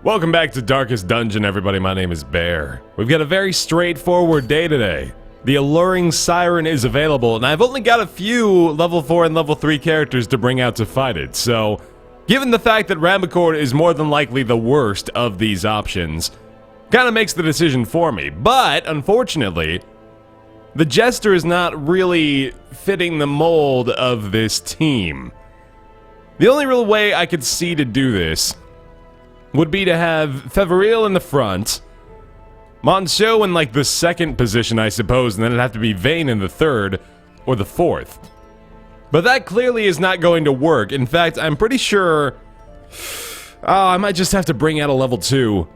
Welcome back to Darkest Dungeon, everybody. My name is Baer. We've got a very straightforward day today. The Alluring Siren is available, and I've only got a few level 4 and level 3 characters to bring out to fight it, so given the fact that Rambicord is more than likely the worst of these options, kind of makes the decision for me. But, unfortunately, the Jester is not really fitting the mold of this team. The only real way I could see to do this would be to have Feveril in the front, Monsieur in like the second position, I suppose, and then it'd have to be Vayne in the third or the fourth. But that clearly is not going to work. In fact, I'm pretty sure I might just have to bring out a level 2.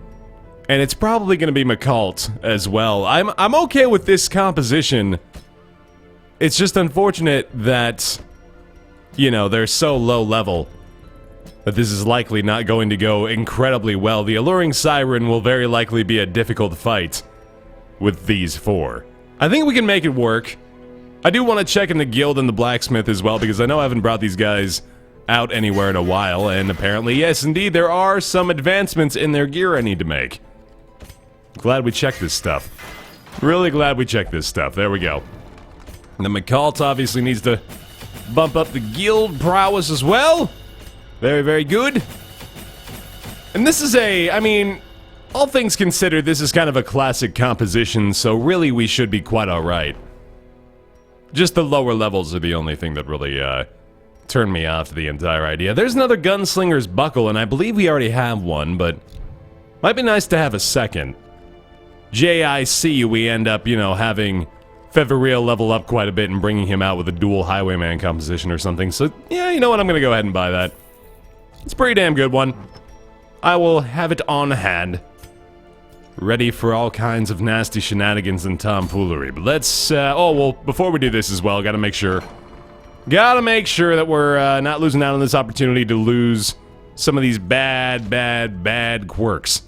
And it's probably going to be McCult as well. I'm okay with this composition. It's just unfortunate that, you know, they're so low level that this is likely not going to go incredibly well. The Alluring Siren will very likely be a difficult fight with these four. I think we can make it work. I do want to check in the guild and the blacksmith as well, because I know I haven't brought these guys out anywhere in a while, and apparently, yes, indeed, there are some advancements in their gear I need to make. Glad we checked this stuff. Really glad we checked this stuff. There we go. And the McCult obviously needs to bump up the guild prowess as well. Very, very good. And this is I mean, all things considered, this is kind of a classic composition, so really we should be quite alright. Just the lower levels are the only thing that really, turned me off the entire idea. There's another Gunslinger's Buckle, and I believe we already have one, but might be nice to have a second. JIC, we end up, you know, having Feveril level up quite a bit and bringing him out with a dual Highwayman composition or something, so yeah, you know what, I'm gonna go ahead and buy that. It's a pretty damn good one. I will have it on hand. Ready for all kinds of nasty shenanigans and tomfoolery. But let's, oh, well, before we do this as well, gotta make sure that we're not losing out on this opportunity to lose some of these bad quirks.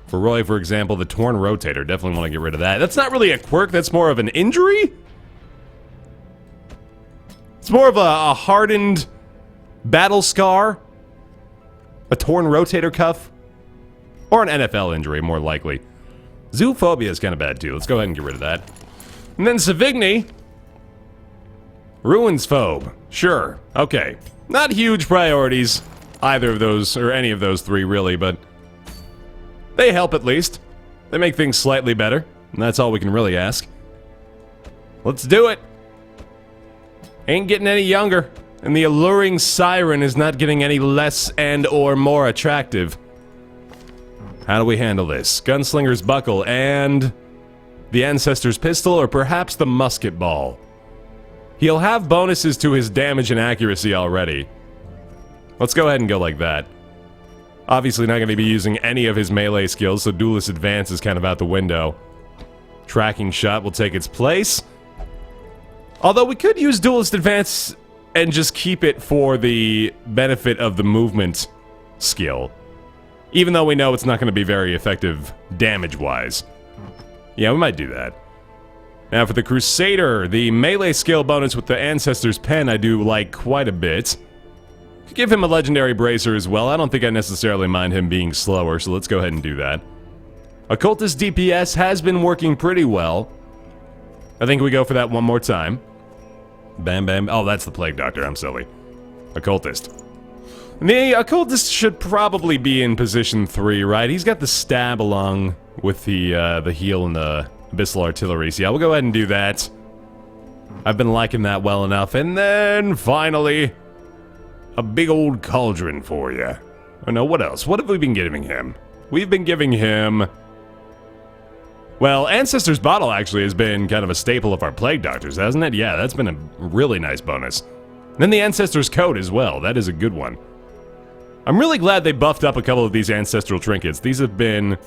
For Roy, for example, the Torn Rotator. Definitely want to get rid of that. That's not really a quirk, that's more of an injury? It's more of a hardened battle scar. A torn rotator cuff? Or an NFL injury, more likely. Zoophobia is kind of bad, too. Let's go ahead and get rid of that. And then Savigny. Ruins Phobe. Sure. Okay. Not huge priorities, either of those, or any of those three, really, but they help at least. They make things slightly better, and that's all we can really ask. Let's do it. Ain't getting any younger. And the Alluring Siren is not getting any less and or more attractive. How do we handle this? Gunslinger's Buckle and the Ancestor's Pistol, or perhaps the Musket Ball. He'll have bonuses to his damage and accuracy already. Let's go ahead and go like that. Obviously not going to be using any of his melee skills, so Duelist Advance is kind of out the window. Tracking Shot will take its place. Although we could use Duelist Advance and just keep it for the benefit of the movement skill. Even though we know it's not going to be very effective damage-wise. Yeah, we might do that. Now for the Crusader, the melee skill bonus with the Ancestor's Pen I do like quite a bit. Could give him a Legendary Bracer as well. I don't think I necessarily mind him being slower, so let's go ahead and do that. Occultist DPS has been working pretty well. I think we go for that one more time. Bam, bam. Oh, that's the Plague Doctor. I'm silly. Occultist. The Occultist should probably be in position 3, right? He's got the stab along with the heal and the Abyssal Artillery. So yeah, we'll go ahead and do that. I've been liking that well enough. And then, finally, a big old cauldron for you. Oh no, what else? What have we been giving him? We've been giving him... Well, Ancestor's Bottle actually has been kind of a staple of our Plague Doctors, hasn't it? Yeah, that's been a really nice bonus. And then the Ancestor's Coat as well. That is a good one. I'm really glad they buffed up a couple of these Ancestral Trinkets. These have been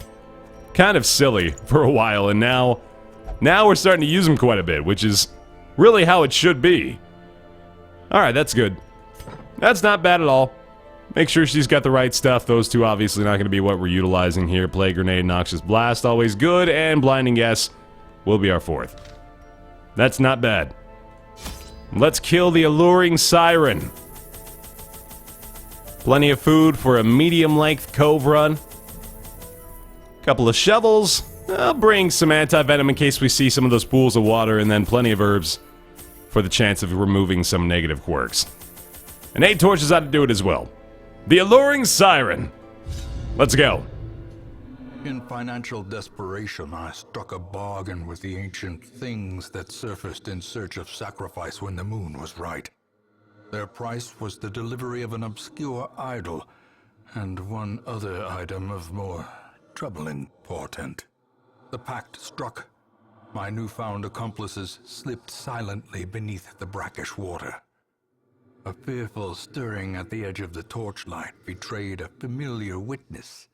kind of silly for a while, and now we're starting to use them quite a bit, which is really how it should be. Alright, that's good. That's not bad at all. Make sure she's got the right stuff. Those two obviously not going to be what we're utilizing here. Plague Grenade, Noxious Blast, always good, and Blinding Guess will be our fourth. That's not bad. Let's kill the Alluring Siren. Plenty of food for a medium-length Cove run. Couple of shovels. I'll bring some anti-venom in case we see some of those pools of water, and then plenty of herbs for the chance of removing some negative quirks. And 8 torches ought to do it as well. The Alluring Siren. Let's go. In financial desperation, I struck a bargain with the ancient things that surfaced in search of sacrifice when the moon was right. Their price was the delivery of an obscure idol, and one other item of more troubling portent. The pact struck. My newfound accomplices slipped silently beneath the brackish water. A fearful stirring at the edge of the torchlight betrayed a familiar witness,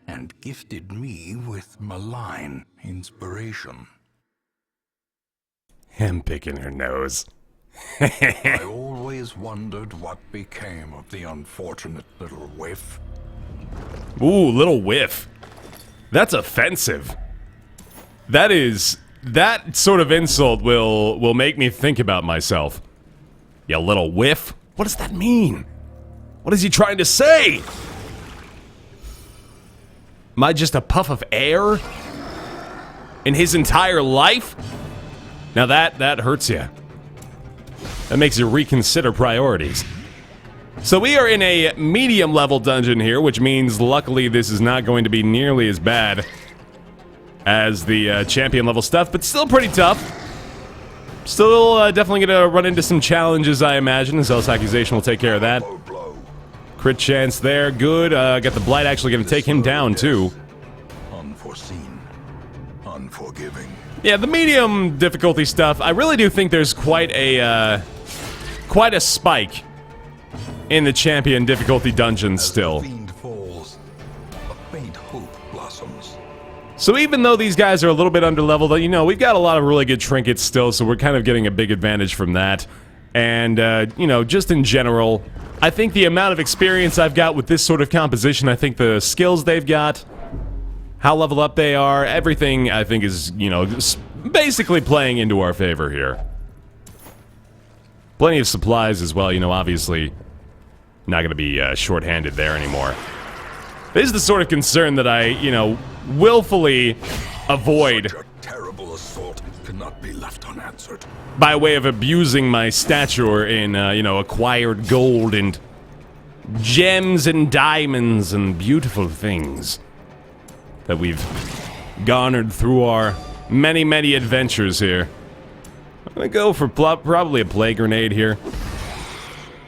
and gifted me with malign inspiration. Him picking her nose. I always wondered what became of the unfortunate little whiff. Ooh, little whiff. That's offensive. That sort of insult will make me think about myself. You little whiff? What does that mean? What is he trying to say? Am I just a puff of air in his entire life? Now that hurts you. That makes you reconsider priorities. So we are in a medium level dungeon here, which means luckily this is not going to be nearly as bad as the champion level stuff, but still pretty tough. Still definitely gonna run into some challenges, I imagine. Zealous Accusation will take care of that. Crit chance there, good. Got the Blight actually gonna take him down too. Unforeseen, unforgiving. Yeah, the medium difficulty stuff, I really do think there's quite a spike in the champion difficulty dungeons still. Fiend falls, a faint hope blossoms. So even though these guys are a little bit underleveled, you know, we've got a lot of really good trinkets still, so we're kind of getting a big advantage from that. And, you know, just in general, I think the amount of experience I've got with this sort of composition, I think the skills they've got, how leveled up they are, everything I think is, you know, basically playing into our favor here. Plenty of supplies as well, you know, obviously not going to be short-handed there anymore. This is the sort of concern that I, you know, willfully avoid. Such a terrible assault cannot be left unanswered. By way of abusing my stature in, you know, acquired gold and gems and diamonds and beautiful things that we've garnered through our many, many adventures here. I'm gonna go for probably a plague grenade here.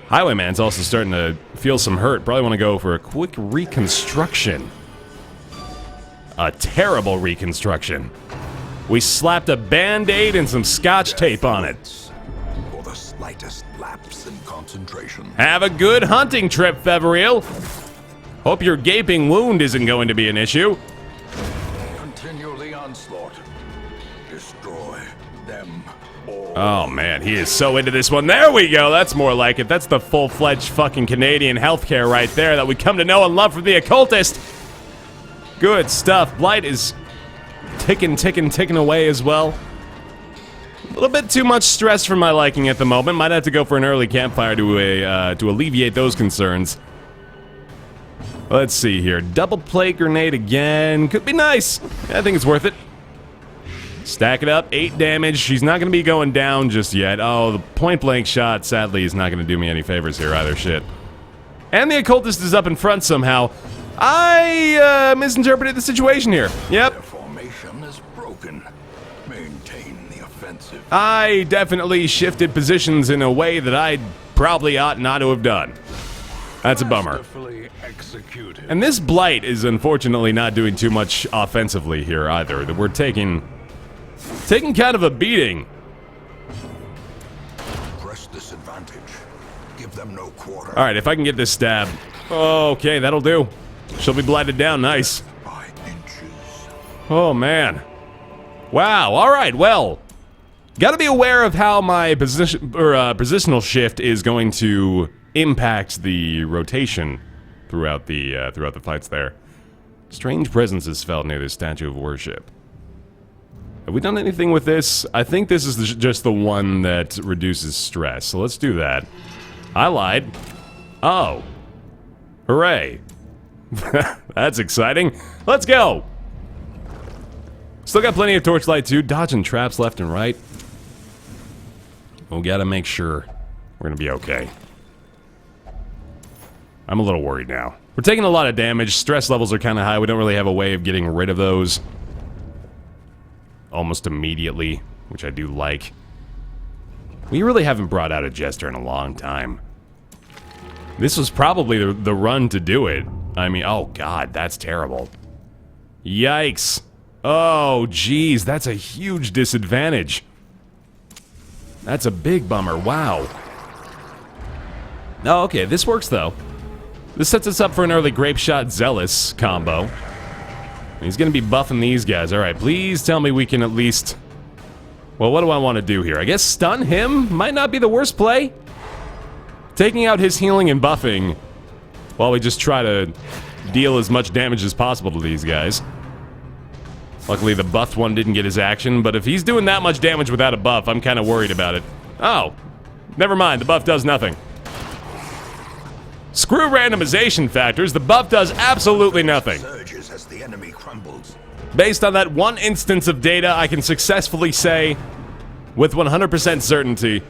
Highwayman's also starting to feel some hurt. Probably want to go for a quick reconstruction. A terrible reconstruction. We slapped a band-aid and some scotch tape on it. For the slightest lapse in concentration. Have a good hunting trip, Feveriel. Hope your gaping wound isn't going to be an issue. Continue the onslaught. Destroy them all. Oh man, he is so into this one. There we go, that's more like it. That's the full-fledged fucking Canadian healthcare right there that we come to know and love from the occultist. Good stuff. Blight is ticking away as well. A little bit too much stress for my liking at the moment. Might have to go for an early campfire to alleviate those concerns. Let's see here. Double plague grenade again. Could be nice. I think it's worth it. Stack it up. 8 damage. She's not going to be going down just yet. Oh, the point blank shot, sadly, is not going to do me any favors here either. Shit. And the occultist is up in front somehow. I misinterpreted the situation here. Yep. Their formation is broken. Maintain the offensive. I definitely shifted positions in a way that I probably ought not to have done. That's a bummer. Masterfully executed. And this Blight is unfortunately not doing too much offensively here either. That we're taking kind of a beating. Press this advantage. Give them no quarter. All right, if I can get this stab. Okay, that'll do. She'll be blighted down. Nice. By inches. Oh man. Wow. All right. Well, got to be aware of how my positional shift is going to impact the rotation throughout the fights there. Strange presence is felt near this statue of worship. Have we done anything with this? I think this is just the one that reduces stress. So let's do that. I lied. Oh. Hooray. That's exciting. Let's go. Still got plenty of torchlight too. Dodging traps left and right. We gotta make sure we're gonna be okay. I'm a little worried now. We're taking a lot of damage. Stress levels are kind of high. We don't really have a way of getting rid of those almost immediately, which I do like. We really haven't brought out a jester in a long time. This was probably the run to do it. I mean, oh god, that's terrible. Yikes. Oh, geez, that's a huge disadvantage. That's a big bummer, wow. Oh, okay, this works though. This sets us up for an early Grape Shot Zealous combo. He's gonna be buffing these guys. Alright, please tell me we can at least... Well, what do I want to do here? I guess stun him might not be the worst play. Taking out his healing and buffing while we just try to deal as much damage as possible to these guys. Luckily, the buffed one didn't get his action, but if he's doing that much damage without a buff, I'm kind of worried about it. Oh, never mind, the buff does nothing. Screw randomization factors, the buff does absolutely nothing. Surges as the enemy crumbles. Based on that one instance of data, I can successfully say, with 100% certainty,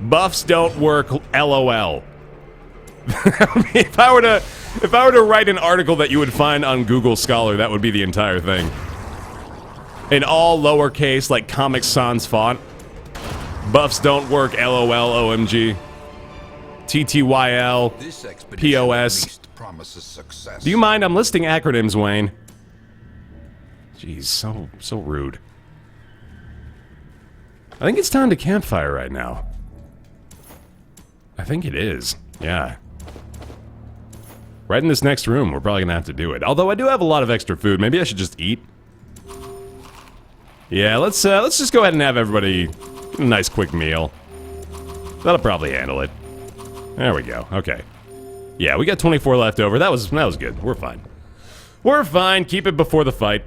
buffs don't work, LOL. I mean, if I were to write an article that you would find on Google Scholar, that would be the entire thing. In all lowercase, like Comic Sans font. Buffs don't work, LOL, OMG. TTYL, POS. Do you mind? I'm listing acronyms, Wayne. Jeez, so rude. I think it's time to campfire right now. I think it is. Yeah. Right in this next room, we're probably gonna have to do it. Although I do have a lot of extra food. Maybe I should just eat. Yeah, let's just go ahead and have everybody a nice quick meal. That'll probably handle it. There we go. Okay. Yeah, we got 24 left over. That was good. We're fine. We're fine. Keep it before the fight.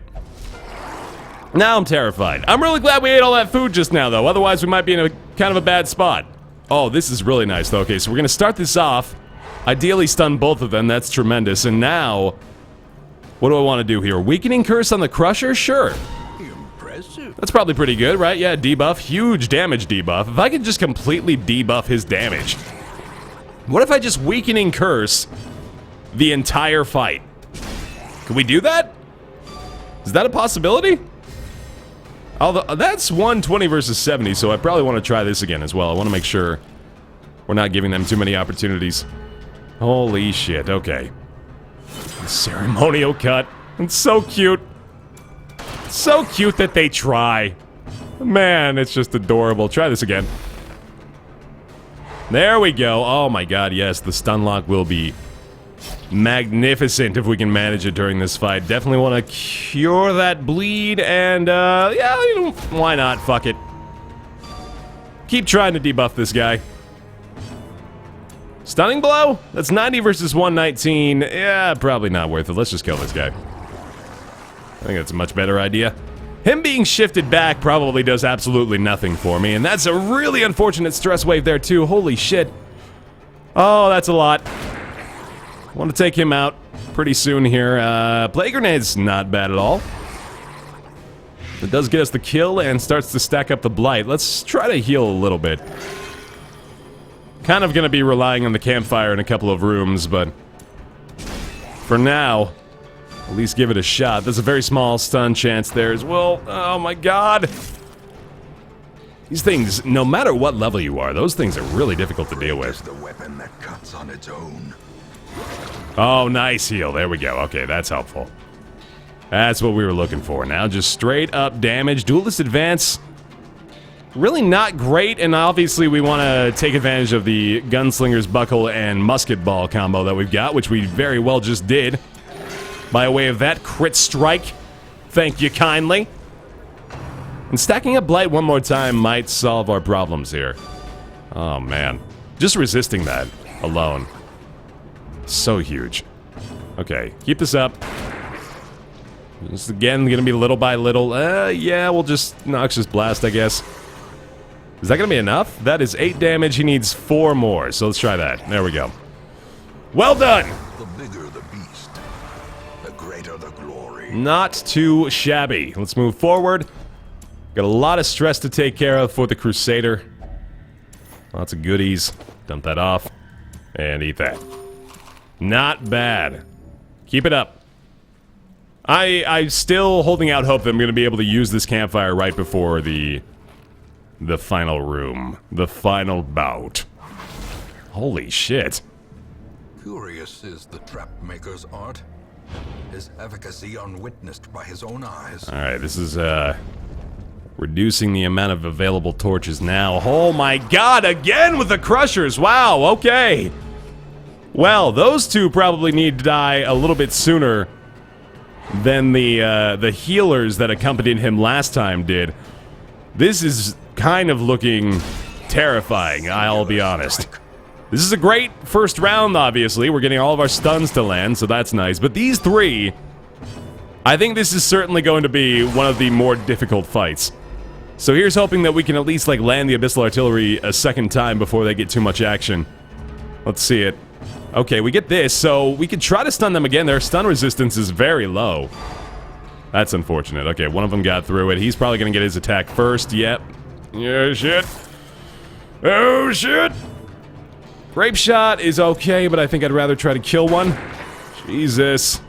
Now I'm terrified. I'm really glad we ate all that food just now, though. Otherwise, we might be in a kind of a bad spot. Oh, this is really nice, though. Okay, so we're gonna start this off. Ideally stun both of them. That's tremendous. And now, what do I want to do here? Weakening Curse on the Crusher? Sure. Impressive. That's probably pretty good, right? Yeah, debuff. Huge damage debuff. If I could just completely debuff his damage. What if I just Weakening Curse the entire fight? Can we do that? Is that a possibility? Although, that's 120 versus 70, so I probably want to try this again as well. I want to make sure we're not giving them too many opportunities. Holy shit, okay. The ceremonial cut. It's so cute. So cute that they try. Man, it's just adorable. Try this again. There we go. Oh my god, yes, the stun lock will be magnificent if we can manage it during this fight. Definitely want to cure that bleed, and, yeah, you know, why not? Fuck it. Keep trying to debuff this guy. Stunning blow? That's 90 versus 119. Yeah, probably not worth it. Let's just kill this guy. I think that's a much better idea. Him being shifted back probably does absolutely nothing for me, and that's a really unfortunate stress wave there, too. Holy shit. Oh, that's a lot. Want to take him out pretty soon here. Plague Grenade's not bad at all. It does get us the kill and starts to stack up the blight. Let's try to heal a little bit. Kind of gonna be relying on the campfire in a couple of rooms, but for now, at least give it a shot. There's a very small stun chance there as well. Oh my god. These things, no matter what level you are, those things are really difficult to deal with. The weapon that cuts on its own. Oh, nice heal. There we go. Okay, that's helpful. That's what we were looking for. Now just straight up damage. Duelist advance. Really not great, and obviously we want to take advantage of the Gunslinger's Buckle and Musket Ball combo that we've got, which we very well just did. By way of that crit strike. Thank you kindly. And stacking up Blight one more time might solve our problems here. Oh, man. Just resisting that alone. So huge. Okay, keep this up. This is again gonna be little by little. Yeah, we'll just Noxious Blast, I guess. Is that gonna be enough? That is 8 damage. He needs 4 more, so let's try that. There we go. Well done! The bigger the beast, greater the glory. Not too shabby. Let's move forward. Got a lot of stress to take care of for the Crusader. Lots of goodies. Dump that off. And eat that. Not bad. Keep it up. I'm still holding out hope that I'm going to be able to use this campfire right before the final room. The final bout. Holy shit. Curious is the trap-maker's art. His efficacy unwitnessed by his own eyes. Alright, this is, reducing the amount of available torches now. Oh my god, again with the crushers! Wow, okay. Well, those two probably need to die a little bit sooner than the healers that accompanied him last time did. This is kind of looking terrifying, I'll be honest. This is a great first round, obviously. We're getting all of our stuns to land, so that's nice. But these three, I think this is certainly going to be one of the more difficult fights. So here's hoping that we can at least, like, land the Abyssal Artillery a second time before they get too much action. Let's see it. Okay, we get this, so we could try to stun them again. Their stun resistance is very low. That's unfortunate. Okay, one of them got through it. He's probably gonna get his attack first. Yep. Yeah, shit. Oh, shit! Grape shot is okay, but I think I'd rather try to kill one. Jesus.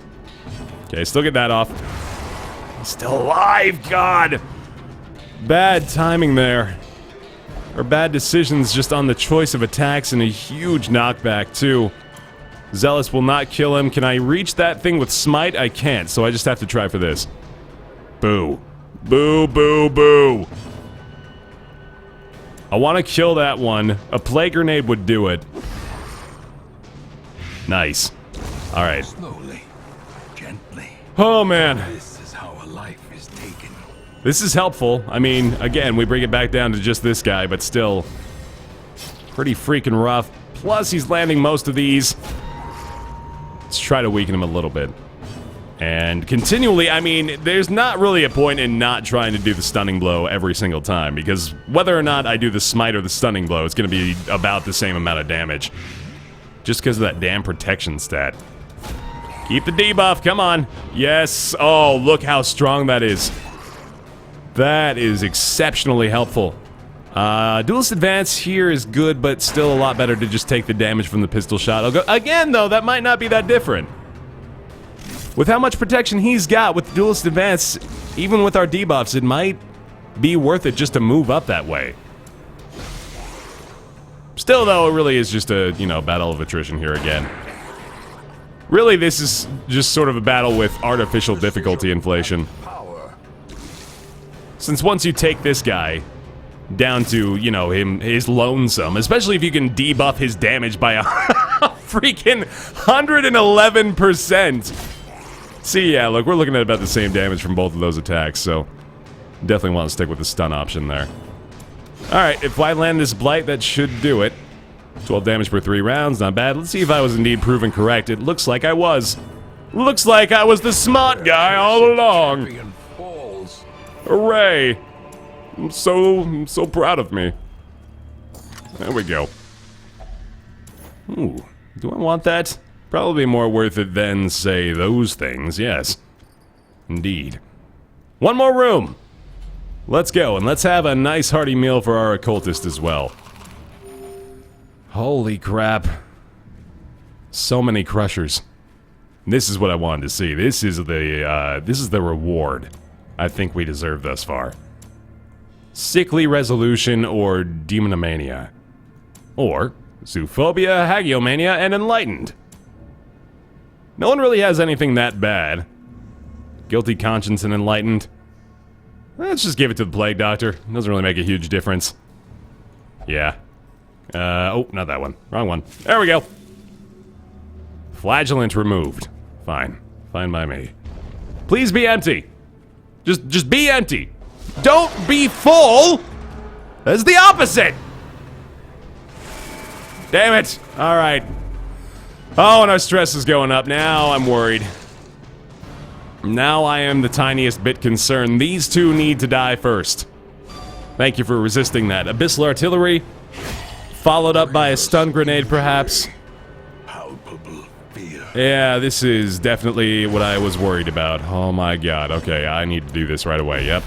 Okay, still get that off. He's still alive, God! Bad timing there. Or bad decisions just on the choice of attacks and a huge knockback, too. Zealous will not kill him. Can I reach that thing with Smite? I can't, so I just have to try for this. Boo. Boo, boo, boo. I want to kill that one. A Plague Grenade would do it. Nice. Alright. Slowly, gently. Oh, man. This is how a life is taken. This is helpful. I mean, again, we bring it back down to just this guy, but still pretty freaking rough. Plus, he's landing most of these. Let's try to weaken him a little bit. And continually, I mean, there's not really a point in not trying to do the stunning blow every single time, because whether or not I do the smite or the stunning blow, it's going to be about the same amount of damage. Just because of that damn protection stat. Keep the debuff, come on. Yes. Oh, look how strong that is. That is exceptionally helpful. Duelist Advance here is good, but still a lot better to just take the damage from the pistol shot. I'll go again, though, that might not be that different. With how much protection he's got with Duelist Advance, even with our debuffs, it might be worth it just to move up that way. Still, though, it really is just a, you know, battle of attrition here again. Really, this is just sort of a battle with artificial difficulty inflation. Since once you take this guy down to, you know, his lonesome, especially if you can debuff his damage by a freaking 111%. See, yeah, look, we're looking at about the same damage from both of those attacks, so definitely want to stick with the stun option there. Alright, if I land this Blight, that should do it. 12 damage per 3 rounds, not bad. Let's see if I was indeed proven correct. It looks like I was. Looks like I was the smart guy all along. Hooray! I'm so proud of me. There we go. Ooh, do I want that? Probably more worth it than, say, those things, yes. Indeed. One more room! Let's go, and let's have a nice hearty meal for our occultist as well. Holy crap. So many crushers. This is what I wanted to see. This is the reward I think we deserve thus far. Sickly Resolution or Demonomania. Or Zoophobia, Hagiomania, and Enlightened. No one really has anything that bad. Guilty Conscience and Enlightened. Let's just give it to the Plague Doctor. It doesn't really make a huge difference. Yeah. Oh, not that one. Wrong one. There we go. Flagellant removed. Fine. Fine by me. Please be empty. Just be empty. Don't be full! That's the opposite! Damn it! Alright. Oh, and our stress is going up. Now I'm worried. Now I am the tiniest bit concerned. These two need to die first. Thank you for resisting that. Abyssal Artillery, followed up by a stun grenade, perhaps. Palpable fear. Yeah, this is definitely what I was worried about. Oh my god. Okay, I need to do this right away. Yep.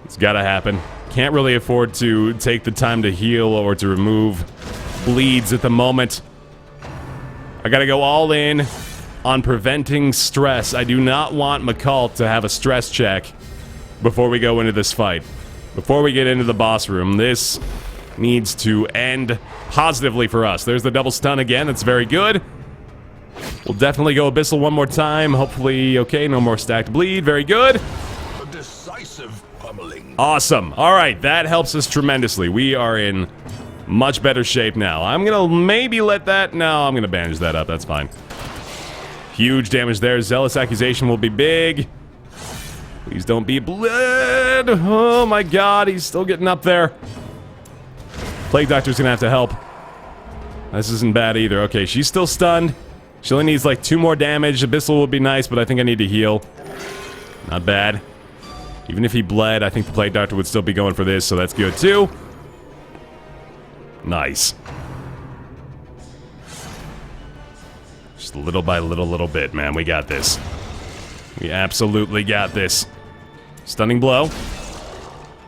It's gotta happen. Can't really afford to take the time to heal or to remove bleeds at the moment. I gotta go all in on preventing stress. I do not want McCall to have a stress check before we go into this fight. Before we get into the boss room, this needs to end positively for us. There's the double stun again. That's very good. We'll definitely go Abyssal one more time. Hopefully, okay, no more stacked bleed. Very good. A decisive pummeling. Awesome. All right, that helps us tremendously. We are in much better shape now. I'm gonna maybe let that... No, I'm gonna bandage that up. That's fine. Huge damage there. Zealous Accusation will be big. Please don't be bled. Oh my god, he's still getting up there. Plague Doctor's gonna have to help. This isn't bad either. Okay, she's still stunned. She only needs like 2 more damage. Abyssal would be nice, but I think I need to heal. Not bad. Even if he bled, I think the Plague Doctor would still be going for this, so that's good too. Nice. Just little by little bit, man. We got this. We absolutely got this. Stunning blow.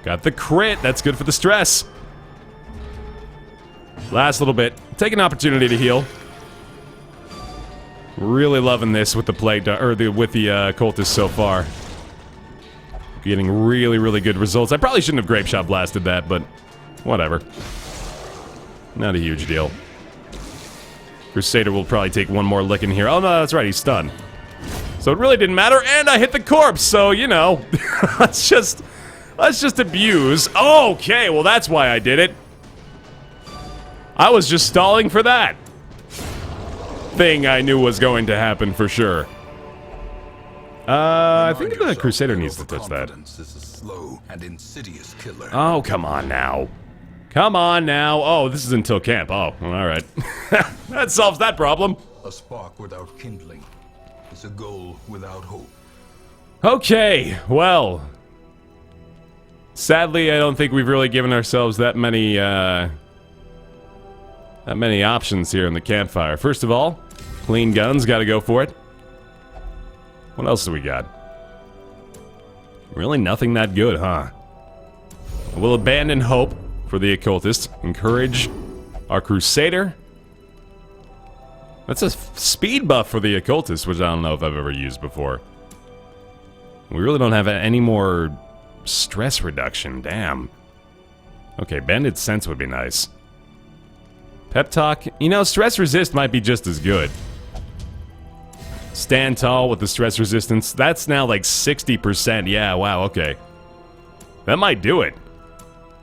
Got the crit. That's good for the stress. Last little bit. Take an opportunity to heal. Really loving this with the plague, with the cultist so far. Getting really good results. I probably shouldn't have Grape Shot blasted that, but whatever. Not a huge deal. Crusader will probably take one more lick in here. Oh no, that's right, he's stunned. So it really didn't matter, and I hit the corpse, so you know. let's just abuse. Okay, well that's why I did it. I was just stalling for that thing I knew was going to happen for sure. I think the Crusader needs to touch that. Is a slow and insidious killer. Oh, come on now. Come on now. Oh, this is until camp. Oh, alright. That solves that problem. A spark without kindling is a goal without hope. Okay, well. Sadly, I don't think we've really given ourselves that many options here in the campfire. First of all, clean guns, gotta go for it. What else do we got? Really nothing that good, huh? We'll abandon hope for the occultist. Encourage our Crusader. That's a speed buff for the occultist, which I don't know if I've ever used before. We really don't have any more stress reduction, damn. Okay, Banded Sense would be nice. Pep Talk, you know, stress resist might be just as good. Stand tall with the stress resistance. That's now like 60%. Yeah, wow, okay. That might do it.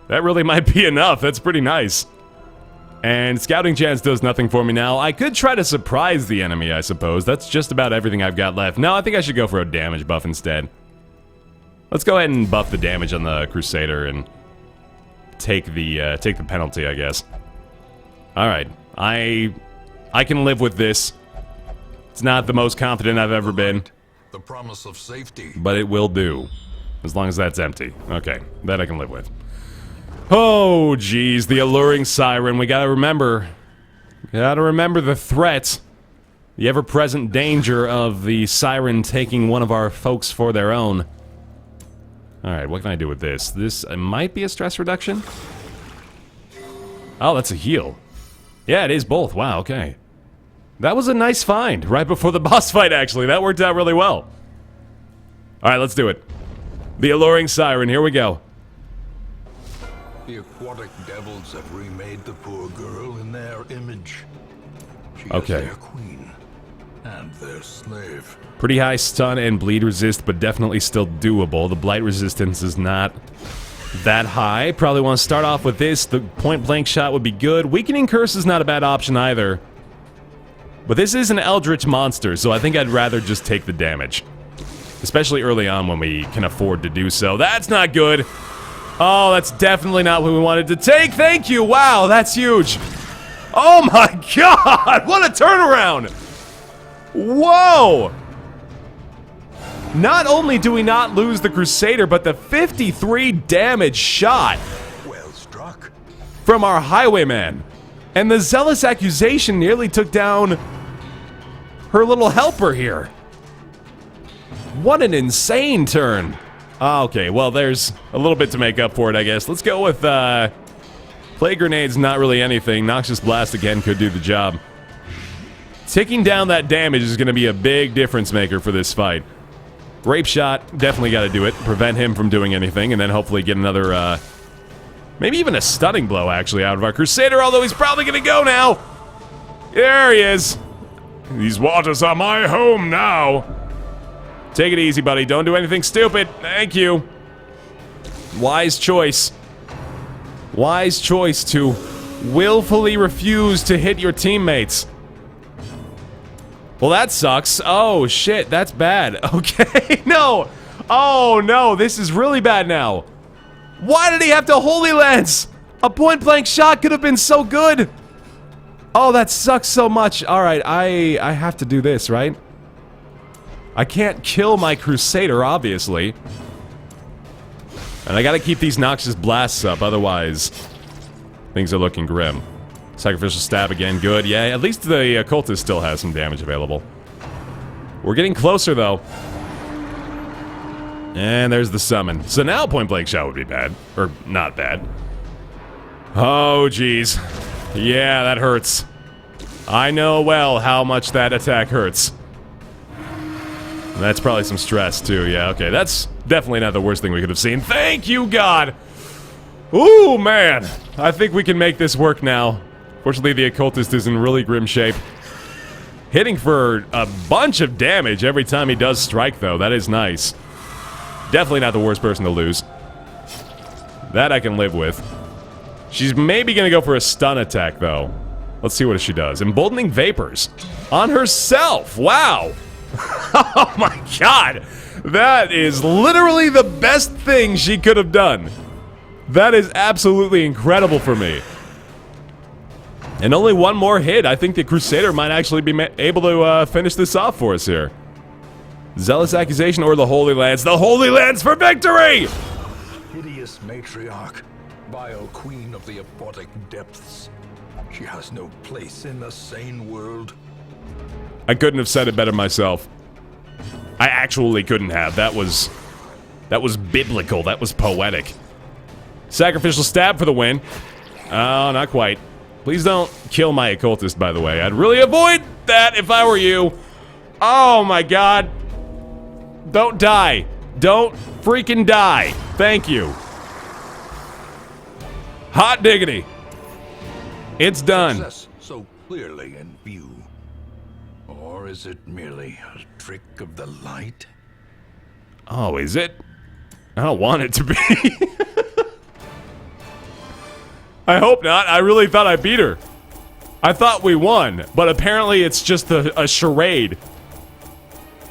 That really might be enough. That's pretty nice. And Scouting Chance does nothing for me now. I could try to surprise the enemy, I suppose. That's just about everything I've got left. No, I think I should go for a damage buff instead. Let's go ahead and buff the damage on the Crusader and take the penalty, I guess. Alright, I can live with this. It's not the most confident I've ever been. The promise of safety. But it will do. As long as that's empty. Okay, that I can live with. Oh, geez, the Alluring Siren. We gotta remember. Gotta remember the threat. The ever-present danger of the Siren taking one of our folks for their own. Alright, what can I do with this? This might be a stress reduction? Oh, that's a heal. Yeah, it is both. Wow, okay. That was a nice find right before the boss fight, actually. That worked out really well. Alright, let's do it. The Alluring Siren, here we go. The aquatic devils have remade the poor girl in their image. She is their queen and their slave. Pretty high stun and bleed resist, but definitely still doable. The blight resistance is not that high. Probably want to start off with this. The point blank shot would be good. Weakening Curse is not a bad option either. But this is an eldritch monster, so I think I'd rather just take the damage. Especially early on when we can afford to do so. That's not good. Oh, that's definitely not what we wanted to take. Thank you. Wow, that's huge. Oh my god, what a turnaround. Whoa. Not only do we not lose the Crusader, but the 53 damage shot. Well struck. From our Highwayman. And the Zealous Accusation nearly took down her little helper here. What an insane turn. Okay, well, there's a little bit to make up for it, I guess. Let's go with, Plague Grenade's not really anything. Noxious Blast, again, could do the job. Taking down that damage is going to be a big difference maker for this fight. Grape Shot, definitely got to do it. Prevent him from doing anything, and then hopefully get another, maybe even a stunning blow, actually, out of our Crusader, although he's probably going to go now. There he is. These waters are my home now. Take it easy, buddy. Don't do anything stupid. Thank you. Wise choice. Wise choice to willfully refuse to hit your teammates. Well, that sucks. Oh, shit. That's bad. Okay. No. Oh, no. This is really bad now. Why did he have to Holy Lance? A point-blank shot could have been so good. Oh, that sucks so much. All right. I have to do this, right? I can't kill my Crusader, obviously. And I gotta keep these Noxious Blasts up, otherwise things are looking grim. Sacrificial Stab again, good. Yeah, at least the Occultist still has some damage available. We're getting closer, though. And there's the Summon. So now Point Blank Shot would be bad. Or, not bad. Oh, jeez. Yeah, that hurts. I know well how much that attack hurts. And that's probably some stress, too. Yeah, okay. That's definitely not the worst thing we could have seen. Thank you, God! Ooh, man. I think we can make this work now. Fortunately, the Occultist is in really grim shape. Hitting for a bunch of damage every time he does strike, though. That is nice. Definitely not the worst person to lose. That I can live with. She's maybe gonna go for a stun attack, though. Let's see what she does. Emboldening Vapors. On herself! Wow! Oh my god! That is literally the best thing she could have done. That is absolutely incredible for me. And only one more hit. I think the Crusader might actually be able to finish this off for us here. Zealous Accusation or the Holy Lance. The Holy Lance for victory! Hideous matriarch, vile queen of the aquatic depths. She has no place in the sane world. I couldn't have said it better myself. I actually couldn't have. That was biblical. That was poetic. Sacrificial Stab for the win. Oh, not quite. Please don't kill my Occultist, by the way. I'd really avoid that if I were you. Oh my god. Don't die. Don't freaking die. Thank you. Hot diggity. It's done. Success so clearly in view. Or is it merely a trick of the light? Oh, is it? I don't want it to be. I hope not. I really thought I beat her. I thought we won, but apparently it's just a charade.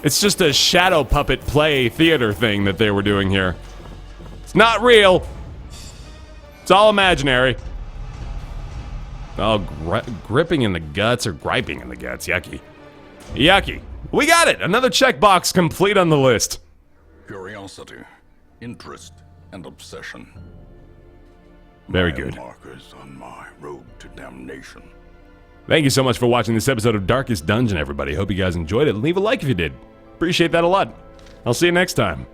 It's just a shadow puppet play theater thing that they were doing here. It's not real. It's all imaginary. Oh, gripping in the guts or griping in the guts. Yucky. Yucky. We got it. Another checkbox complete on the list. Curiosity, interest, and obsession. Very good. Markers on my road to damnation. Thank you so much for watching this episode of Darkest Dungeon, everybody. Hope you guys enjoyed it. Leave a like if you did. Appreciate that a lot. I'll see you next time.